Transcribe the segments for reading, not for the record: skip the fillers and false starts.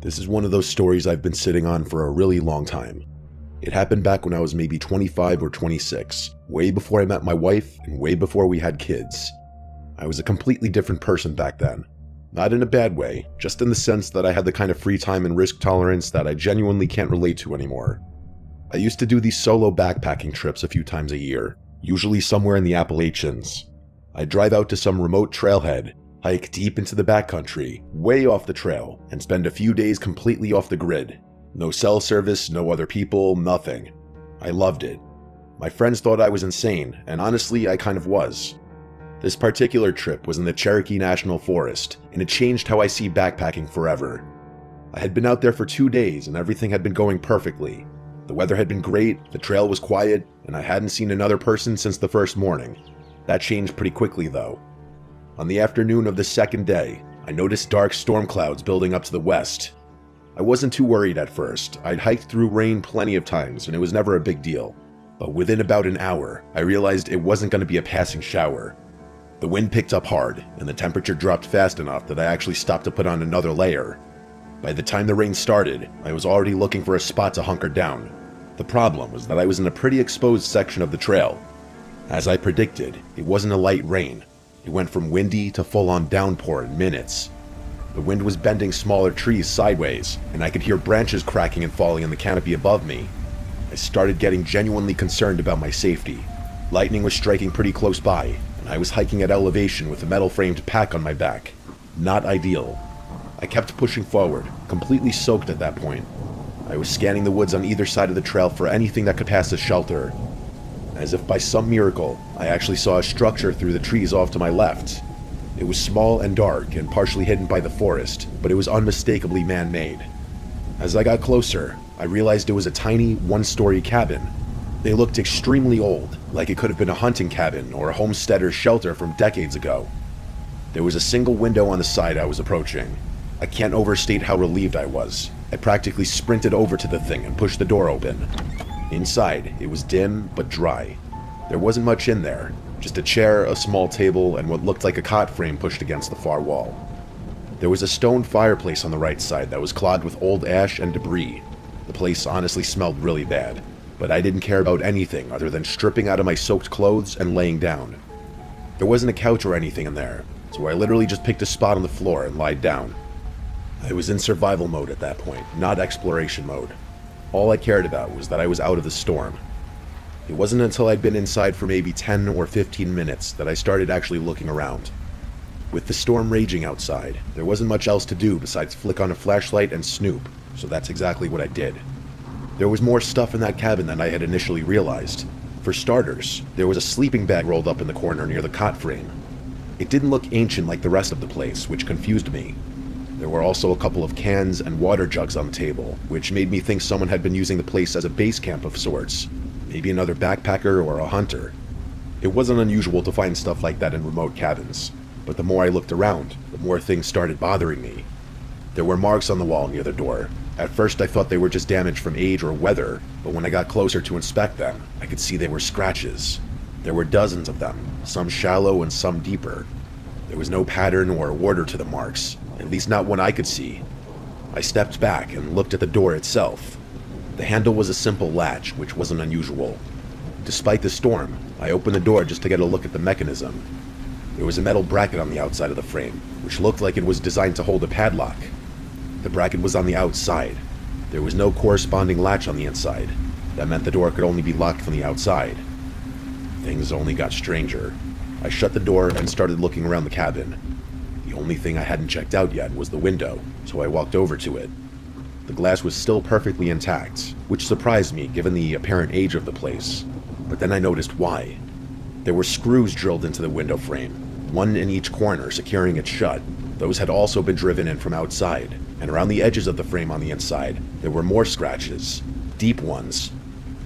This is one of those stories I've been sitting on for a really long time. It happened back when I was maybe 25 or 26, way before I met my wife and way before we had kids. I was a completely different person back then. Not in a bad way, just in the sense that I had the kind of free time and risk tolerance that I genuinely can't relate to anymore. I used to do these solo backpacking trips a few times a year, usually somewhere in the Appalachians. I'd drive out to some remote trailhead, hike deep into the backcountry, way off the trail, and spend a few days completely off the grid. No cell service, no other people, nothing. I loved it. My friends thought I was insane, and honestly, I kind of was. This particular trip was in the Cherokee National Forest, and it changed how I see backpacking forever. I had been out there for 2 days, and everything had been going perfectly. The weather had been great, the trail was quiet, and I hadn't seen another person since the first morning. That changed pretty quickly, though. On the afternoon of the second day, I noticed dark storm clouds building up to the west. I wasn't too worried at first. I'd hiked through rain plenty of times, and it was never a big deal. But within about an hour, I realized it wasn't going to be a passing shower. The wind picked up hard, and the temperature dropped fast enough that I actually stopped to put on another layer. By the time the rain started, I was already looking for a spot to hunker down. The problem was that I was in a pretty exposed section of the trail. As I predicted, it wasn't a light rain. It went from windy to full-on downpour in minutes. The wind was bending smaller trees sideways, and I could hear branches cracking and falling in the canopy above me. I started getting genuinely concerned about my safety. Lightning was striking pretty close by, and I was hiking at elevation with a metal-framed pack on my back. Not ideal. I kept pushing forward, completely soaked at that point. I was scanning the woods on either side of the trail for anything that could pass as shelter. As if by some miracle, I actually saw a structure through the trees off to my left. It was small and dark and partially hidden by the forest, but it was unmistakably man-made. As I got closer, I realized it was a tiny, one-story cabin. They looked extremely old, like it could have been a hunting cabin or a homesteader's shelter from decades ago. There was a single window on the side I was approaching. I can't overstate how relieved I was. I practically sprinted over to the thing and pushed the door open. Inside, it was dim but dry. There wasn't much in there, just a chair, a small table, and what looked like a cot frame pushed against the far wall. There was a stone fireplace on the right side that was clogged with old ash and debris. The place honestly smelled really bad, but I didn't care about anything other than stripping out of my soaked clothes and laying down. There wasn't a couch or anything in there, so I literally just picked a spot on the floor and lied down. I was in survival mode at that point, not exploration mode. All I cared about was that I was out of the storm. It wasn't until I'd been inside for maybe 10 or 15 minutes that I started actually looking around. With the storm raging outside, there wasn't much else to do besides flick on a flashlight and snoop, so that's exactly what I did. There was more stuff in that cabin than I had initially realized. For starters, there was a sleeping bag rolled up in the corner near the cot frame. It didn't look ancient like the rest of the place, which confused me. There were also a couple of cans and water jugs on the table, which made me think someone had been using the place as a base camp of sorts. Maybe another backpacker or a hunter. It wasn't unusual to find stuff like that in remote cabins, but the more I looked around, the more things started bothering me. There were marks on the wall near the door. At first I thought they were just damage from age or weather, but when I got closer to inspect them, I could see they were scratches. There were dozens of them, some shallow and some deeper. There was no pattern or order to the marks, at least not one I could see. I stepped back and looked at the door itself. The handle was a simple latch, which wasn't unusual. Despite the storm, I opened the door just to get a look at the mechanism. There was a metal bracket on the outside of the frame, which looked like it was designed to hold a padlock. The bracket was on the outside. There was no corresponding latch on the inside. That meant the door could only be locked from the outside. Things only got stranger. I shut the door and started looking around the cabin. The only thing I hadn't checked out yet was the window, so I walked over to it. The glass was still perfectly intact, which surprised me given the apparent age of the place. But then I noticed why. There were screws drilled into the window frame, one in each corner securing it shut. Those had also been driven in from outside, and around the edges of the frame on the inside, there were more scratches, deep ones.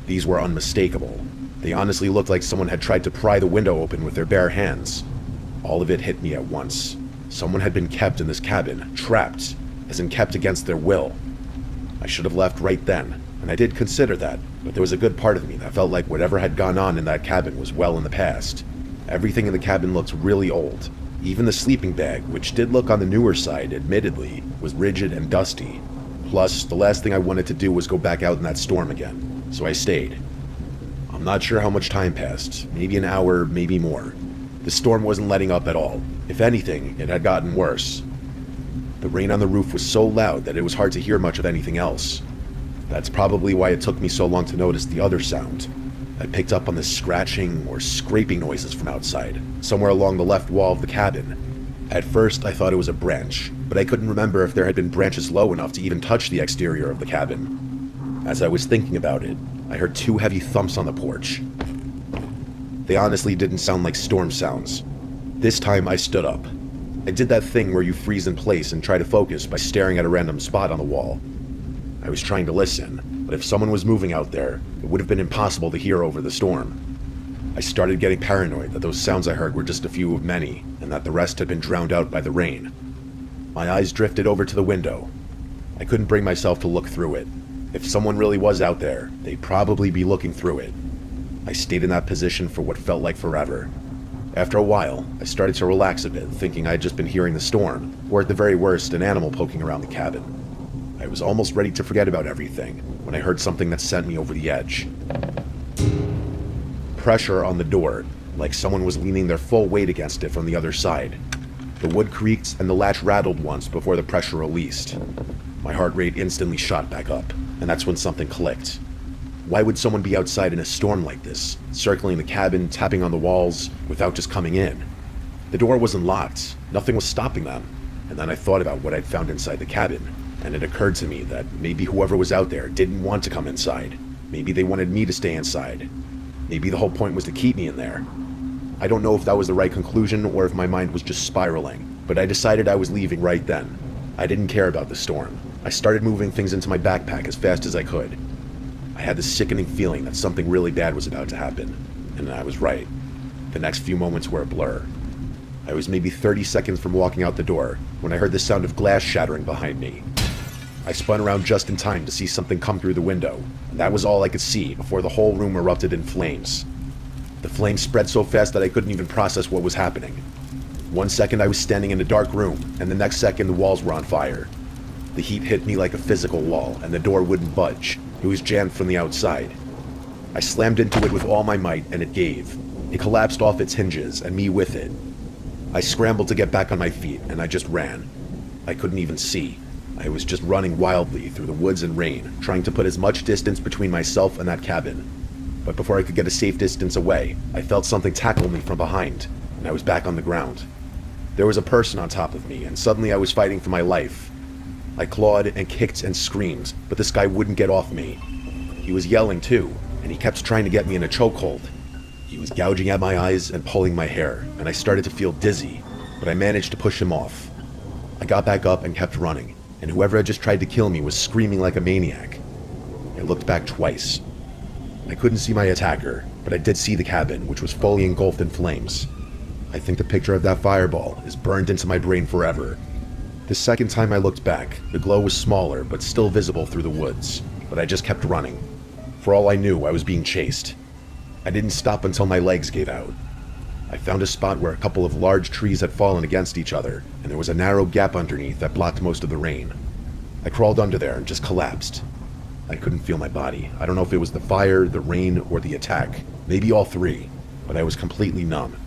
These were unmistakable. They honestly looked like someone had tried to pry the window open with their bare hands. All of it hit me at once. Someone had been kept in this cabin, trapped, as in kept against their will. I should have left right then, and I did consider that, but there was a good part of me that felt like whatever had gone on in that cabin was well in the past. Everything in the cabin looked really old. Even the sleeping bag, which did look on the newer side, admittedly, was rigid and dusty. Plus, the last thing I wanted to do was go back out in that storm again, so I stayed. I'm not sure how much time passed, maybe an hour, maybe more. The storm wasn't letting up at all. If anything, it had gotten worse. The rain on the roof was so loud that it was hard to hear much of anything else. That's probably why it took me so long to notice the other sound. I picked up on the scratching or scraping noises from outside, somewhere along the left wall of the cabin. At first, I thought it was a branch, but I couldn't remember if there had been branches low enough to even touch the exterior of the cabin. As I was thinking about it, I heard 2 heavy thumps on the porch. They honestly didn't sound like storm sounds. This time I stood up. I did that thing where you freeze in place and try to focus by staring at a random spot on the wall. I was trying to listen, but if someone was moving out there, it would have been impossible to hear over the storm. I started getting paranoid that those sounds I heard were just a few of many, and that the rest had been drowned out by the rain. My eyes drifted over to the window. I couldn't bring myself to look through it. If someone really was out there, they'd probably be looking through it. I stayed in that position for what felt like forever. After a while, I started to relax a bit, thinking I'd just been hearing the storm, or at the very worst, an animal poking around the cabin. I was almost ready to forget about everything when I heard something that sent me over the edge. Pressure on the door, like someone was leaning their full weight against it from the other side. The wood creaked and the latch rattled once before the pressure released. My heart rate instantly shot back up, and that's when something clicked. Why would someone be outside in a storm like this, circling the cabin, tapping on the walls, without just coming in? The door wasn't locked, nothing was stopping them, and then I thought about what I'd found inside the cabin, and it occurred to me that maybe whoever was out there didn't want to come inside. Maybe they wanted me to stay inside. Maybe the whole point was to keep me in there. I don't know if that was the right conclusion or if my mind was just spiraling, but I decided I was leaving right then. I didn't care about the storm. I started moving things into my backpack as fast as I could. I had this sickening feeling that something really bad was about to happen, and I was right. The next few moments were a blur. I was maybe 30 seconds from walking out the door when I heard the sound of glass shattering behind me. I spun around just in time to see something come through the window, and that was all I could see before the whole room erupted in flames. The flames spread so fast that I couldn't even process what was happening. 1 second I was standing in a dark room, and the next second the walls were on fire. The heat hit me like a physical wall, and the door wouldn't budge. It was jammed from the outside. I slammed into it with all my might, and it gave. It collapsed off its hinges, and me with it. I scrambled to get back on my feet, and I just ran. I couldn't even see. I was just running wildly through the woods and rain, trying to put as much distance between myself and that cabin. But before I could get a safe distance away, I felt something tackle me from behind, and I was back on the ground. There was a person on top of me, and suddenly I was fighting for my life. I clawed and kicked and screamed, but this guy wouldn't get off me. He was yelling too, and he kept trying to get me in a chokehold. He was gouging at my eyes and pulling my hair, and I started to feel dizzy, but I managed to push him off. I got back up and kept running, and whoever had just tried to kill me was screaming like a maniac. I looked back twice. I couldn't see my attacker, but I did see the cabin, which was fully engulfed in flames. I think the picture of that fireball is burned into my brain forever. The second time I looked back, the glow was smaller but still visible through the woods, but I just kept running. For all I knew, I was being chased. I didn't stop until my legs gave out. I found a spot where a couple of large trees had fallen against each other, and there was a narrow gap underneath that blocked most of the rain. I crawled under there and just collapsed. I couldn't feel my body. I don't know if it was the fire, the rain, or the attack. Maybe all three, but I was completely numb.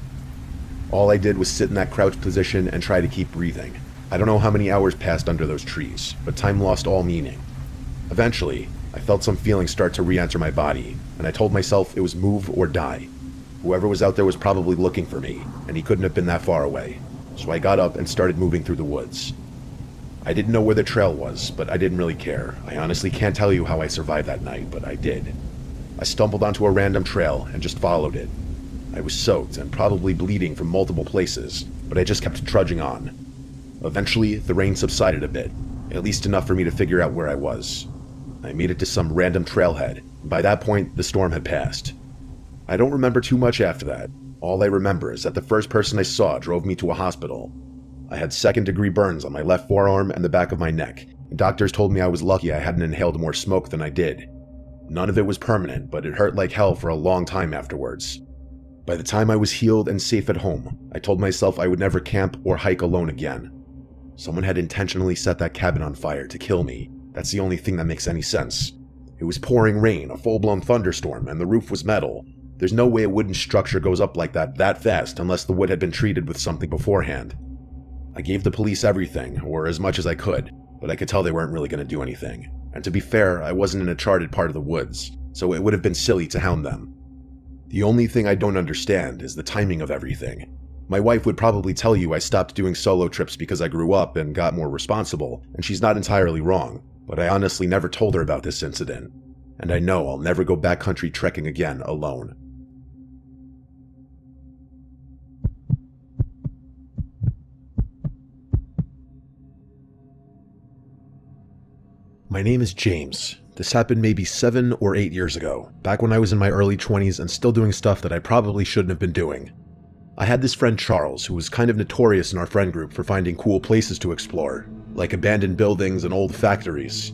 All I did was sit in that crouched position and try to keep breathing. I don't know how many hours passed under those trees, but time lost all meaning. Eventually, I felt some feelings start to re-enter my body, and I told myself it was move or die. Whoever was out there was probably looking for me, and he couldn't have been that far away. So I got up and started moving through the woods. I didn't know where the trail was, but I didn't really care. I honestly can't tell you how I survived that night, but I did. I stumbled onto a random trail and just followed it. I was soaked and probably bleeding from multiple places, but I just kept trudging on. Eventually, the rain subsided a bit, at least enough for me to figure out where I was. I made it to some random trailhead, and by that point, the storm had passed. I don't remember too much after that. All I remember is that the first person I saw drove me to a hospital. I had second-degree burns on my left forearm and the back of my neck, and doctors told me I was lucky I hadn't inhaled more smoke than I did. None of it was permanent, but it hurt like hell for a long time afterwards. By the time I was healed and safe at home, I told myself I would never camp or hike alone again. Someone had intentionally set that cabin on fire to kill me, That's the only thing that makes any sense. It was pouring rain, a full-blown thunderstorm, and the roof was metal. There's no way a wooden structure goes up like that fast unless the wood had been treated with something beforehand. I gave the police everything, or as much as I could, but I could tell they weren't really going to do anything. And to be fair, I wasn't in a charted part of the woods, so it would have been silly to hound them. The only thing I don't understand is the timing of everything. My wife would probably tell you I stopped doing solo trips because I grew up and got more responsible, and she's not entirely wrong, but I honestly never told her about this incident. And I know I'll never go backcountry trekking again alone. My name is James. This happened maybe 7 or 8 years ago, back when I was in my early 20s and still doing stuff that I probably shouldn't have been doing. I had this friend Charles, who was kind of notorious in our friend group for finding cool places to explore, like abandoned buildings and old factories.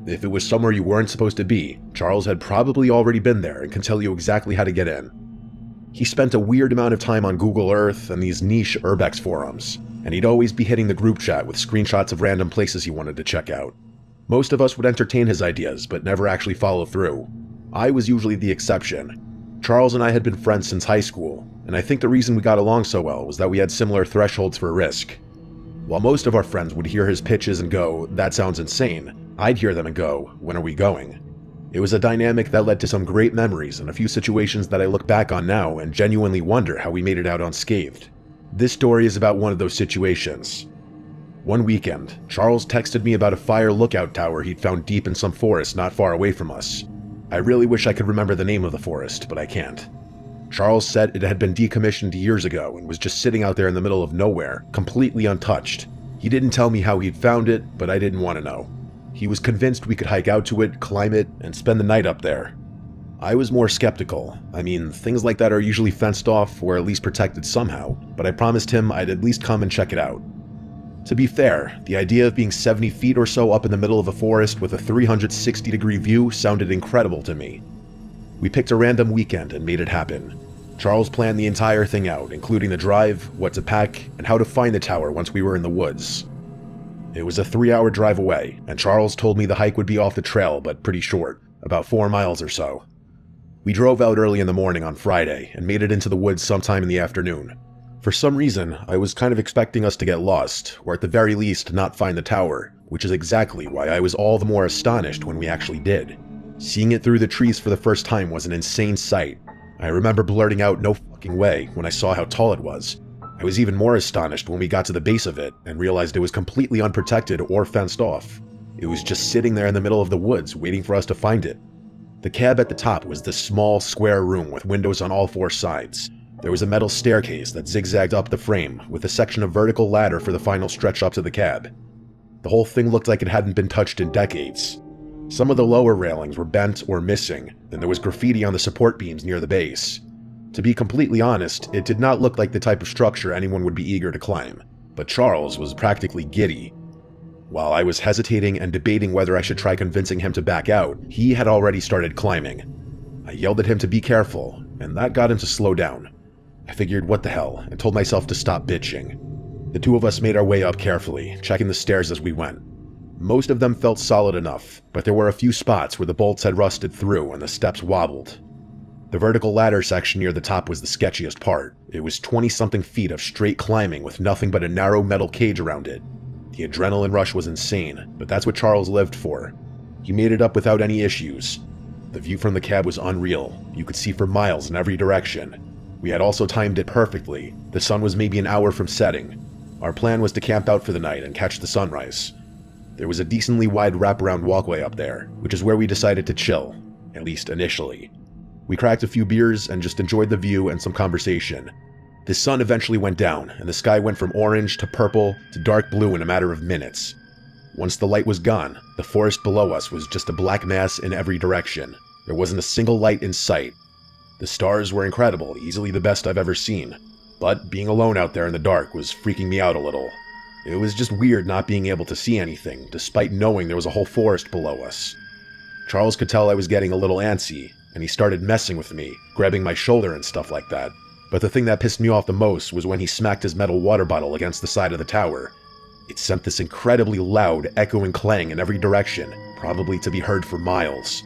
If it was somewhere you weren't supposed to be, Charles had probably already been there and can tell you exactly how to get in. He spent a weird amount of time on Google Earth and these niche urbex forums, and he'd always be hitting the group chat with screenshots of random places he wanted to check out. Most of us would entertain his ideas, but never actually follow through. I was usually the exception. Charles and I had been friends since high school, and I think the reason we got along so well was that we had similar thresholds for risk. While most of our friends would hear his pitches and go, "That sounds insane," I'd hear them and go, "When are we going?" It was a dynamic that led to some great memories and a few situations that I look back on now and genuinely wonder how we made it out unscathed. This story is about one of those situations. One weekend, Charles texted me about a fire lookout tower he'd found deep in some forest not far away from us. I really wish I could remember the name of the forest, but I can't. Charles said it had been decommissioned years ago and was just sitting out there in the middle of nowhere, completely untouched. He didn't tell me how he'd found it, but I didn't want to know. He was convinced we could hike out to it, climb it, and spend the night up there. I was more skeptical. I mean, things like that are usually fenced off or at least protected somehow, but I promised him I'd at least come and check it out. To be fair, the idea of being 70 feet or so up in the middle of a forest with a 360-degree view sounded incredible to me. We picked a random weekend and made it happen. Charles planned the entire thing out, including the drive, what to pack, and how to find the tower once we were in the woods. It was a 3-hour drive away, and Charles told me the hike would be off the trail, but pretty short, about 4 miles or so. We drove out early in the morning on Friday and made it into the woods sometime in the afternoon. For some reason, I was kind of expecting us to get lost, or at the very least not find the tower, which is exactly why I was all the more astonished when we actually did. Seeing it through the trees for the first time was an insane sight. I remember blurting out "no fucking way" when I saw how tall it was. I was even more astonished when we got to the base of it and realized it was completely unprotected or fenced off. It was just sitting there in the middle of the woods waiting for us to find it. The cab at the top was this small, square room with windows on all 4 sides. There was a metal staircase that zigzagged up the frame, with a section of vertical ladder for the final stretch up to the cab. The whole thing looked like it hadn't been touched in decades. Some of the lower railings were bent or missing, and there was graffiti on the support beams near the base. To be completely honest, it did not look like the type of structure anyone would be eager to climb, but Charles was practically giddy. While I was hesitating and debating whether I should try convincing him to back out, he had already started climbing. I yelled at him to be careful, and that got him to slow down. I figured what the hell, and told myself to stop bitching. The two of us made our way up carefully, checking the stairs as we went. Most of them felt solid enough, but there were a few spots where the bolts had rusted through and the steps wobbled. The vertical ladder section near the top was the sketchiest part. It was 20-something feet of straight climbing with nothing but a narrow metal cage around it. The adrenaline rush was insane, but that's what Charles lived for. He made it up without any issues. The view from the cab was unreal. You could see for miles in every direction. We had also timed it perfectly. The sun was maybe an hour from setting. Our plan was to camp out for the night and catch the sunrise. There was a decently wide wraparound walkway up there, which is where we decided to chill, at least initially. We cracked a few beers and just enjoyed the view and some conversation. The sun eventually went down, and the sky went from orange to purple to dark blue in a matter of minutes. Once the light was gone, the forest below us was just a black mass in every direction. There wasn't a single light in sight. The stars were incredible, easily the best I've ever seen. But being alone out there in the dark was freaking me out a little. It was just weird not being able to see anything, despite knowing there was a whole forest below us. Charles could tell I was getting a little antsy, and he started messing with me, grabbing my shoulder and stuff like that. But the thing that pissed me off the most was when he smacked his metal water bottle against the side of the tower. It sent this incredibly loud, echoing clang in every direction, probably to be heard for miles.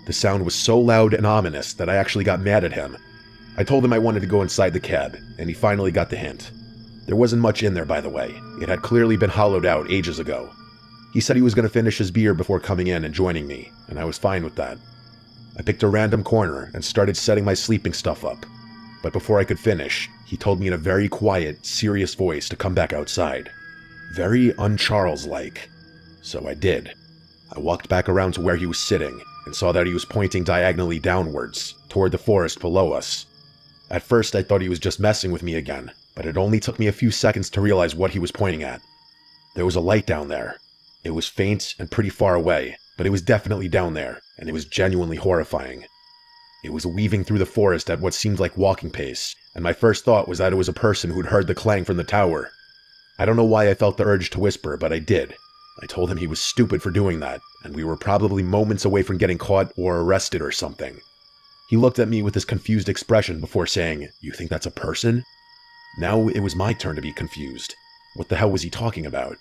The sound was so loud and ominous that I actually got mad at him. I told him I wanted to go inside the cab, and he finally got the hint. There wasn't much in there, by the way. It had clearly been hollowed out ages ago. He said he was going to finish his beer before coming in and joining me, and I was fine with that. I picked a random corner and started setting my sleeping stuff up. But before I could finish, he told me in a very quiet, serious voice to come back outside. Very un-Charles-like. So I did. I walked back around to where he was sitting and saw that he was pointing diagonally downwards, toward the forest below us. At first I thought he was just messing with me again, but it only took me a few seconds to realize what he was pointing at. There was a light down there. It was faint and pretty far away, but it was definitely down there, and it was genuinely horrifying. It was weaving through the forest at what seemed like walking pace, and my first thought was that it was a person who'd heard the clang from the tower. I don't know why I felt the urge to whisper, but I did. I told him he was stupid for doing that, and we were probably moments away from getting caught or arrested or something. He looked at me with this confused expression before saying, "You think that's a person?" Now it was my turn to be confused. What the hell was he talking about?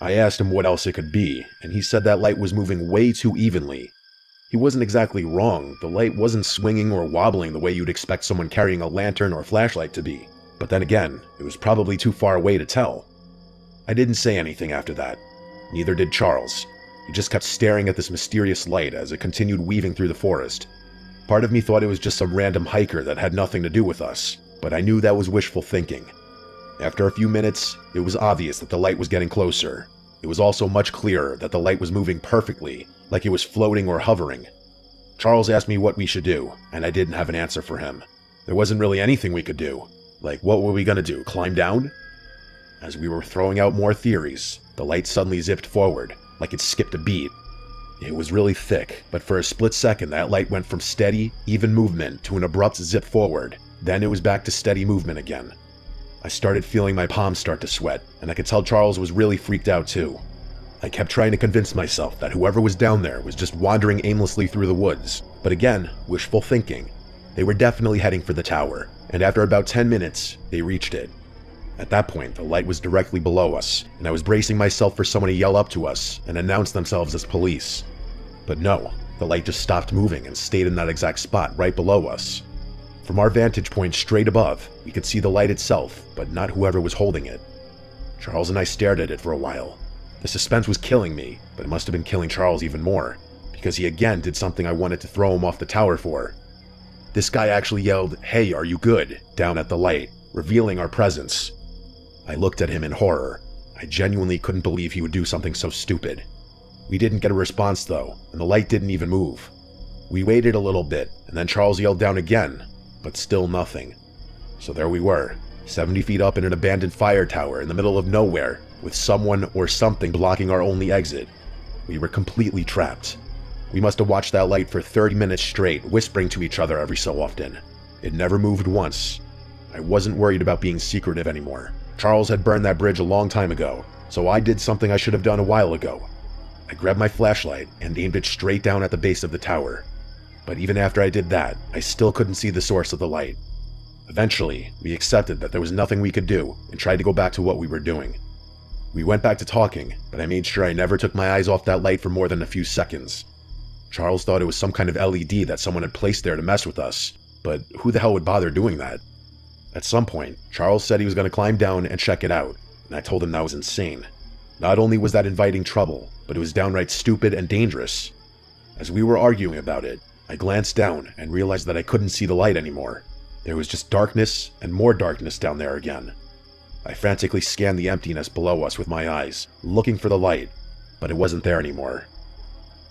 I asked him what else it could be, and he said that light was moving way too evenly. He wasn't exactly wrong. The light wasn't swinging or wobbling the way you'd expect someone carrying a lantern or flashlight to be. But then again, it was probably too far away to tell. I didn't say anything after that. Neither did Charles. He just kept staring at this mysterious light as it continued weaving through the forest. Part of me thought it was just some random hiker that had nothing to do with us, but I knew that was wishful thinking. After a few minutes, it was obvious that the light was getting closer. It was also much clearer that the light was moving perfectly, like it was floating or hovering. Charles asked me what we should do, and I didn't have an answer for him. There wasn't really anything we could do. Like, what were we gonna do, climb down? As we were throwing out more theories, the light suddenly zipped forward, like it skipped a beat. It was really thick, but for a split second that light went from steady, even movement to an abrupt zip forward. Then it was back to steady movement again. I started feeling my palms start to sweat, and I could tell Charles was really freaked out too. I kept trying to convince myself that whoever was down there was just wandering aimlessly through the woods, but again, wishful thinking. They were definitely heading for the tower, and after about 10 minutes, they reached it. At that point, the light was directly below us, and I was bracing myself for someone to yell up to us and announce themselves as police. But no, the light just stopped moving and stayed in that exact spot right below us. From our vantage point straight above, we could see the light itself, but not whoever was holding it. Charles and I stared at it for a while. The suspense was killing me, but it must have been killing Charles even more, because he again did something I wanted to throw him off the tower for. This guy actually yelled, "Hey, are you good?" down at the light, revealing our presence. I looked at him in horror. I genuinely couldn't believe he would do something so stupid. We didn't get a response though, and the light didn't even move. We waited a little bit, and then Charles yelled down again, but still nothing. So there we were, 70 feet up in an abandoned fire tower in the middle of nowhere, with someone or something blocking our only exit. We were completely trapped. We must have watched that light for 30 minutes straight, whispering to each other every so often. It never moved once. I wasn't worried about being secretive anymore. Charles had burned that bridge a long time ago, so I did something I should have done a while ago. I grabbed my flashlight and aimed it straight down at the base of the tower. But even after I did that, I still couldn't see the source of the light. Eventually, we accepted that there was nothing we could do and tried to go back to what we were doing. We went back to talking, but I made sure I never took my eyes off that light for more than a few seconds. Charles thought it was some kind of LED that someone had placed there to mess with us, but who the hell would bother doing that? At some point, Charles said he was going to climb down and check it out, and I told him that was insane. Not only was that inviting trouble, but it was downright stupid and dangerous. As we were arguing about it, I glanced down and realized that I couldn't see the light anymore. There was just darkness and more darkness down there again. I frantically scanned the emptiness below us with my eyes, looking for the light, but it wasn't there anymore.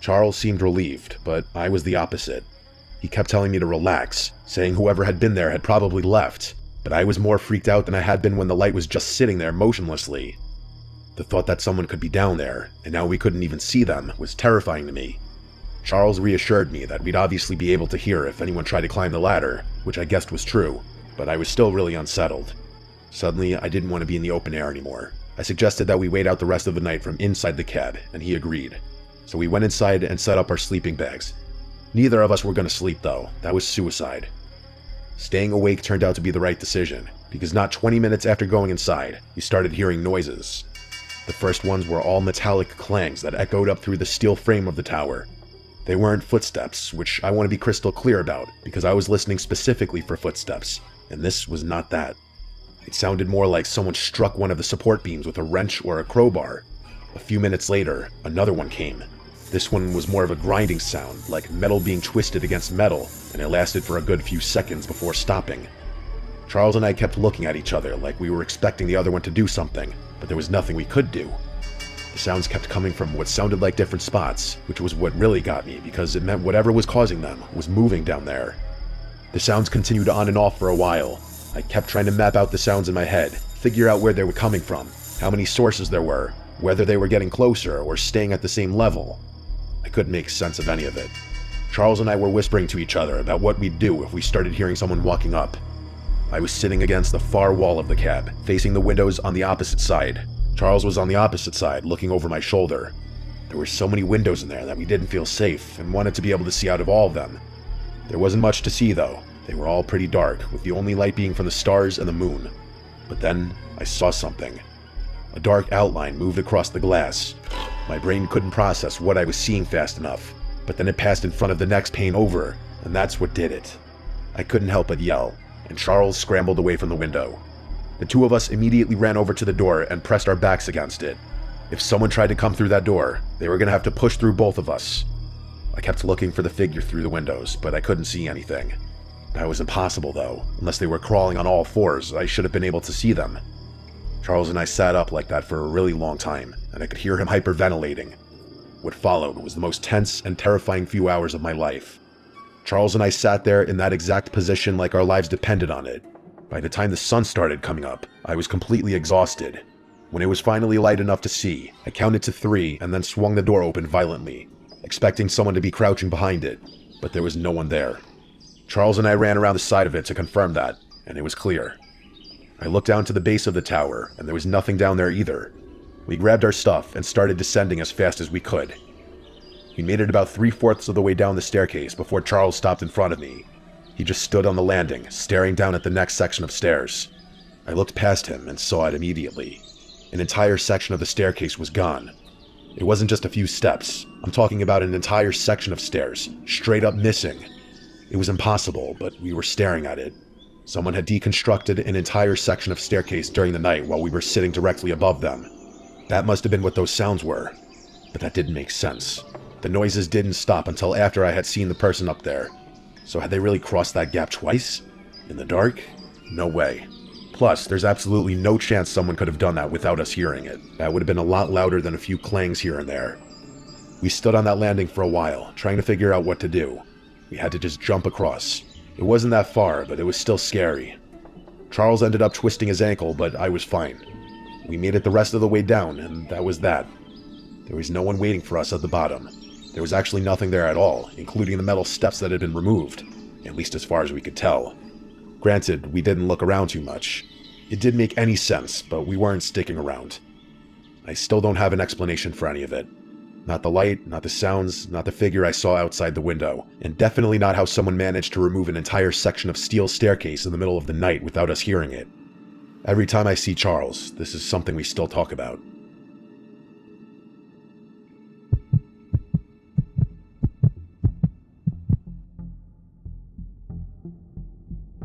Charles seemed relieved, but I was the opposite. He kept telling me to relax, saying whoever had been there had probably left, but I was more freaked out than I had been when the light was just sitting there motionlessly. The thought that someone could be down there, and now we couldn't even see them, was terrifying to me. Charles reassured me that we'd obviously be able to hear if anyone tried to climb the ladder, which I guessed was true, but I was still really unsettled. Suddenly, I didn't want to be in the open air anymore. I suggested that we wait out the rest of the night from inside the cab, and he agreed. So we went inside and set up our sleeping bags. Neither of us were going to sleep though, that was suicide. Staying awake turned out to be the right decision, because not 20 minutes after going inside, we started hearing noises. The first ones were all metallic clangs that echoed up through the steel frame of the tower. They weren't footsteps, which I want to be crystal clear about, because I was listening specifically for footsteps, and this was not that. It sounded more like someone struck one of the support beams with a wrench or a crowbar. A few minutes later, another one came. This one was more of a grinding sound, like metal being twisted against metal, and it lasted for a good few seconds before stopping. Charles and I kept looking at each other like we were expecting the other one to do something, but there was nothing we could do. The sounds kept coming from what sounded like different spots, which was what really got me, because it meant whatever was causing them was moving down there. The sounds continued on and off for a while. I kept trying to map out the sounds in my head, figure out where they were coming from, how many sources there were, whether they were getting closer or staying at the same level. I couldn't make sense of any of it. Charles and I were whispering to each other about what we'd do if we started hearing someone walking up. I was sitting against the far wall of the cab, facing the windows on the opposite side. Charles was on the opposite side, looking over my shoulder. There were so many windows in there that we didn't feel safe and wanted to be able to see out of all of them. There wasn't much to see though. They were all pretty dark, with the only light being from the stars and the moon. But then, I saw something. A dark outline moved across the glass. My brain couldn't process what I was seeing fast enough, but then it passed in front of the next pane over, and that's what did it. I couldn't help but yell, and Charles scrambled away from the window. The two of us immediately ran over to the door and pressed our backs against it. If someone tried to come through that door, they were going to have to push through both of us. I kept looking for the figure through the windows, but I couldn't see anything. That was impossible though. Unless they were crawling on all fours, I should have been able to see them. Charles and I sat up like that for a really long time, and I could hear him hyperventilating. What followed was the most tense and terrifying few hours of my life. Charles and I sat there in that exact position like our lives depended on it. By the time the sun started coming up, I was completely exhausted. When it was finally light enough to see, I counted to 3 and then swung the door open violently, expecting someone to be crouching behind it, but there was no one there. Charles and I ran around the side of it to confirm that, and it was clear. I looked down to the base of the tower, and there was nothing down there either. We grabbed our stuff and started descending as fast as we could. We made it about 3/4 of the way down the staircase before Charles stopped in front of me. He just stood on the landing, staring down at the next section of stairs. I looked past him and saw it immediately. An entire section of the staircase was gone. It wasn't just a few steps. I'm talking about an entire section of stairs, straight up missing. It was impossible, but we were staring at it. Someone had deconstructed an entire section of staircase during the night while we were sitting directly above them. That must have been what those sounds were. But that didn't make sense. The noises didn't stop until after I had seen the person up there. So had they really crossed that gap twice? In the dark? No way. Plus, there's absolutely no chance someone could have done that without us hearing it. That would have been a lot louder than a few clangs here and there. We stood on that landing for a while, trying to figure out what to do. We had to just jump across. It wasn't that far, but it was still scary. Charles ended up twisting his ankle, but I was fine. We made it the rest of the way down, and that was that. There was no one waiting for us at the bottom. There was actually nothing there at all, including the metal steps that had been removed, at least as far as we could tell. Granted, we didn't look around too much. It didn't make any sense, but we weren't sticking around. I still don't have an explanation for any of it. Not the light, not the sounds, not the figure I saw outside the window, and definitely not how someone managed to remove an entire section of steel staircase in the middle of the night without us hearing it. Every time I see Charles, this is something we still talk about.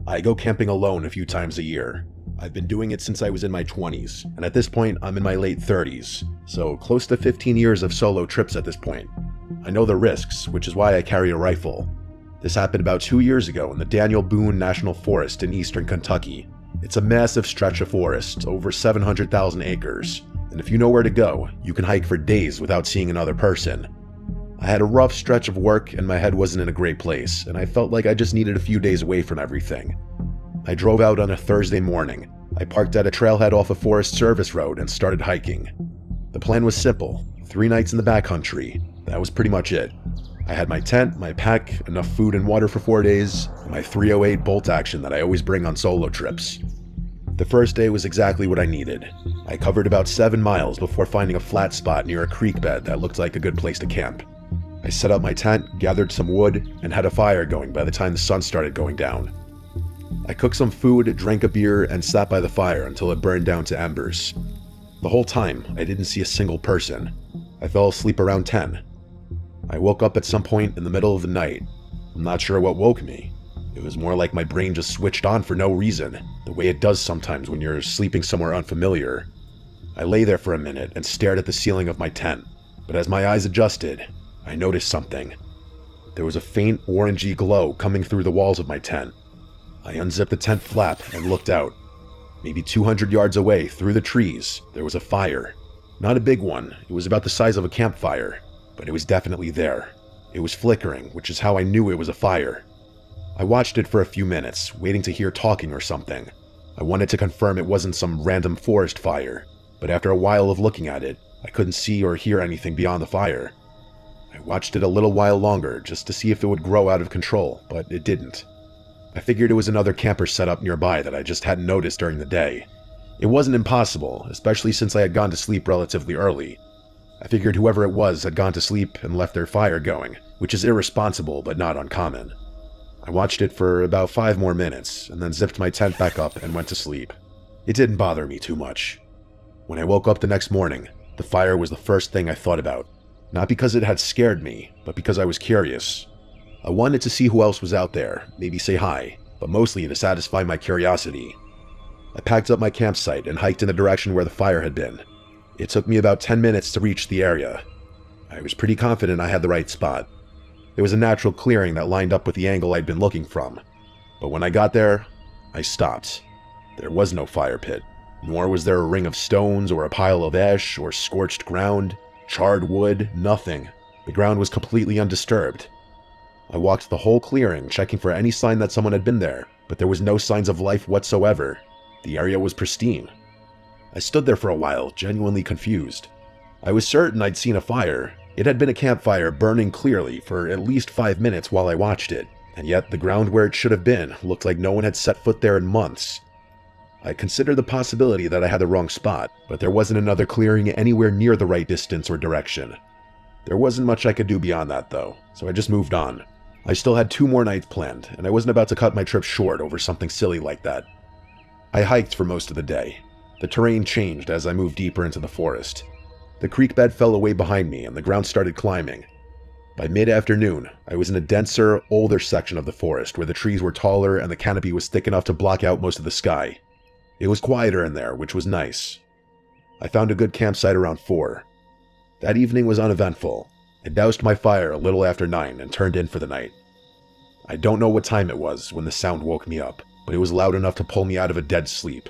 I go camping alone a few times a year. I've been doing it since I was in my 20s, and at this point I'm in my late 30s, so close to 15 years of solo trips at this point. I know the risks, which is why I carry a rifle. This happened about 2 years ago in the Daniel Boone National Forest in eastern Kentucky. It's a massive stretch of forest, over 700,000 acres, and if you know where to go, you can hike for days without seeing another person. I had a rough stretch of work and my head wasn't in a great place, and I felt like I just needed a few days away from everything. I drove out on a Thursday morning. I parked at a trailhead off a Forest Service road and started hiking. The plan was simple: 3 nights in the backcountry. That was pretty much it. I had my tent, my pack, enough food and water for 4 days, and my .308 bolt action that I always bring on solo trips. The first day was exactly what I needed. I covered about 7 miles before finding a flat spot near a creek bed that looked like a good place to camp. I set up my tent, gathered some wood, and had a fire going by the time the sun started going down. I cooked some food, drank a beer, and sat by the fire until it burned down to embers. The whole time, I didn't see a single person. I fell asleep around 10. I woke up at some point in the middle of the night. I'm not sure what woke me. It was more like my brain just switched on for no reason, the way it does sometimes when you're sleeping somewhere unfamiliar. I lay there for a minute and stared at the ceiling of my tent, but as my eyes adjusted, I noticed something. There was a faint orangey glow coming through the walls of my tent. I unzipped the tent flap and looked out. Maybe 200 yards away, through the trees, there was a fire. Not a big one, it was about the size of a campfire, but it was definitely there. It was flickering, which is how I knew it was a fire. I watched it for a few minutes, waiting to hear talking or something. I wanted to confirm it wasn't some random forest fire, but after a while of looking at it, I couldn't see or hear anything beyond the fire. I watched it a little while longer just to see if it would grow out of control, but it didn't. I figured it was another camper set up nearby that I just hadn't noticed during the day. It wasn't impossible, especially since I had gone to sleep relatively early. I figured whoever it was had gone to sleep and left their fire going, which is irresponsible but not uncommon. I watched it for about 5 more minutes, and then zipped my tent back up and went to sleep. It didn't bother me too much. When I woke up the next morning, the fire was the first thing I thought about. Not because it had scared me, but because I was curious. I wanted to see who else was out there, maybe say hi, but mostly to satisfy my curiosity. I packed up my campsite and hiked in the direction where the fire had been. It took me about 10 minutes to reach the area. I was pretty confident I had the right spot. There was a natural clearing that lined up with the angle I'd been looking from. But when I got there, I stopped. There was no fire pit, nor was there a ring of stones or a pile of ash or scorched ground, charred wood, nothing. The ground was completely undisturbed. I walked the whole clearing, checking for any sign that someone had been there, but there was no signs of life whatsoever. The area was pristine. I stood there for a while, genuinely confused. I was certain I'd seen a fire. It had been a campfire burning clearly for at least 5 minutes while I watched it, and yet the ground where it should have been looked like no one had set foot there in months. I considered the possibility that I had the wrong spot, but there wasn't another clearing anywhere near the right distance or direction. There wasn't much I could do beyond that though, so I just moved on. I still had 2 more nights planned, and I wasn't about to cut my trip short over something silly like that. I hiked for most of the day. The terrain changed as I moved deeper into the forest. The creek bed fell away behind me and the ground started climbing. By mid-afternoon, I was in a denser, older section of the forest where the trees were taller and the canopy was thick enough to block out most of the sky. It was quieter in there, which was nice. I found a good campsite around 4. That evening was uneventful. I doused my fire a little after 9 and turned in for the night. I don't know what time it was when the sound woke me up, but it was loud enough to pull me out of a dead sleep.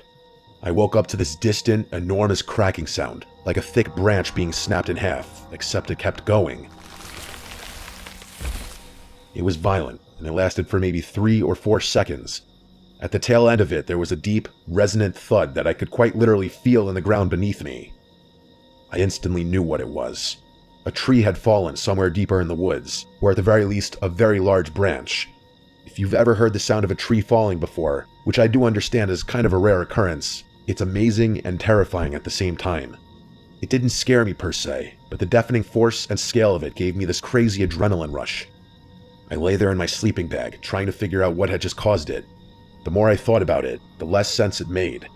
I woke up to this distant, enormous cracking sound, like a thick branch being snapped in half, except it kept going. It was violent, and it lasted for maybe 3 or 4 seconds. At the tail end of it, there was a deep, resonant thud that I could quite literally feel in the ground beneath me. I instantly knew what it was. A tree had fallen somewhere deeper in the woods, or at the very least, a very large branch. If you've ever heard the sound of a tree falling before, which I do understand is kind of a rare occurrence, it's amazing and terrifying at the same time. It didn't scare me per se, but the deafening force and scale of it gave me this crazy adrenaline rush. I lay there in my sleeping bag, trying to figure out what had just caused it. The more I thought about it, the less sense it made.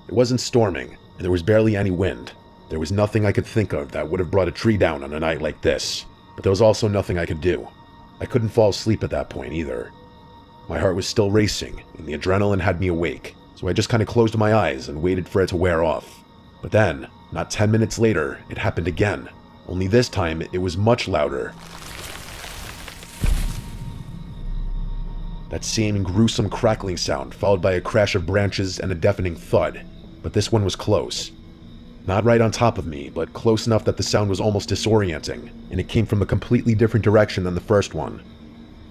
It wasn't storming, and there was barely any wind. There was nothing I could think of that would have brought a tree down on a night like this, but there was also nothing I could do. I couldn't fall asleep at that point either. My heart was still racing, and the adrenaline had me awake, so I just kind of closed my eyes and waited for it to wear off. But then, not 10 minutes later, it happened again. Only this time, it was much louder. That same gruesome crackling sound, followed by a crash of branches and a deafening thud, but this one was close. Not right on top of me, but close enough that the sound was almost disorienting, and it came from a completely different direction than the first one.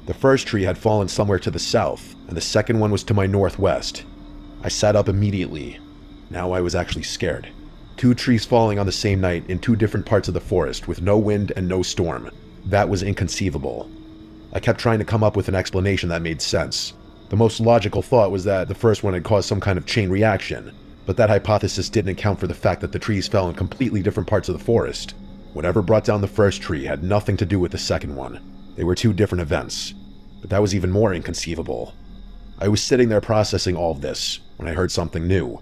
The first tree had fallen somewhere to the south, and the second one was to my northwest. I sat up immediately. Now I was actually scared. 2 trees falling on the same night in 2 different parts of the forest with no wind and no storm. That was inconceivable. I kept trying to come up with an explanation that made sense. The most logical thought was that the first one had caused some kind of chain reaction, but that hypothesis didn't account for the fact that the trees fell in completely different parts of the forest. Whatever brought down the first tree had nothing to do with the second one. They were 2 different events. But that was even more inconceivable. I was sitting there processing all of this when I heard something new.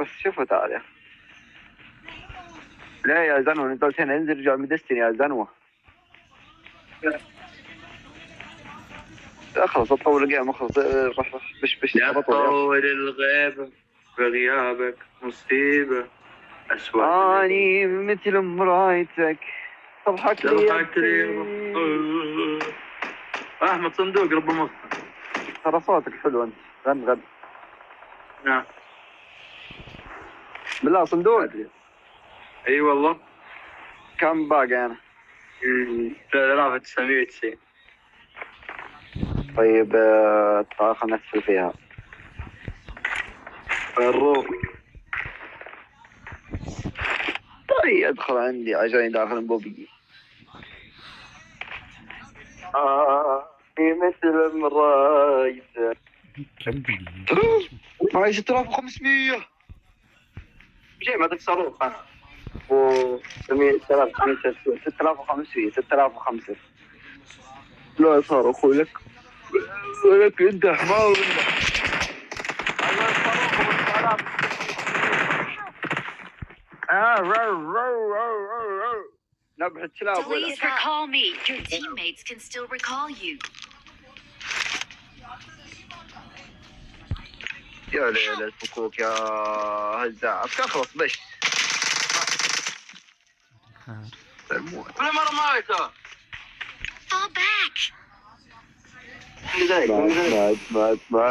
بس شوفوا تعال يا أخي. لا يا زنوة انت قلت هنا انزل رجع مدستني يا زنوة. لا خلاص تطول الجيم خلاص راح بش يا طول الغيبة بغيابك مصيبة أسوأ. اني مثل مرايتك تضحك لي أحمد صندوق رب مصر. ترى صوتك حلو انت غن. نعم بالله صندوق. اي والله. كم باقي انا؟ 3990. طيب تعال خلنا نحسب فيها. الروح. طيب ادخل عندي عشان داخل بوبي. في مثل مرايتك. هاي 6500 شيء ما تكسروه أنا. و 6500 لا صار اخوي لك انت حمار نبح الكلاب. Please recall me. Your teammates can still recall you. يا ليلة الفكوك يا هزاع اخلص بش. كل مرة مايته. Fall back. مات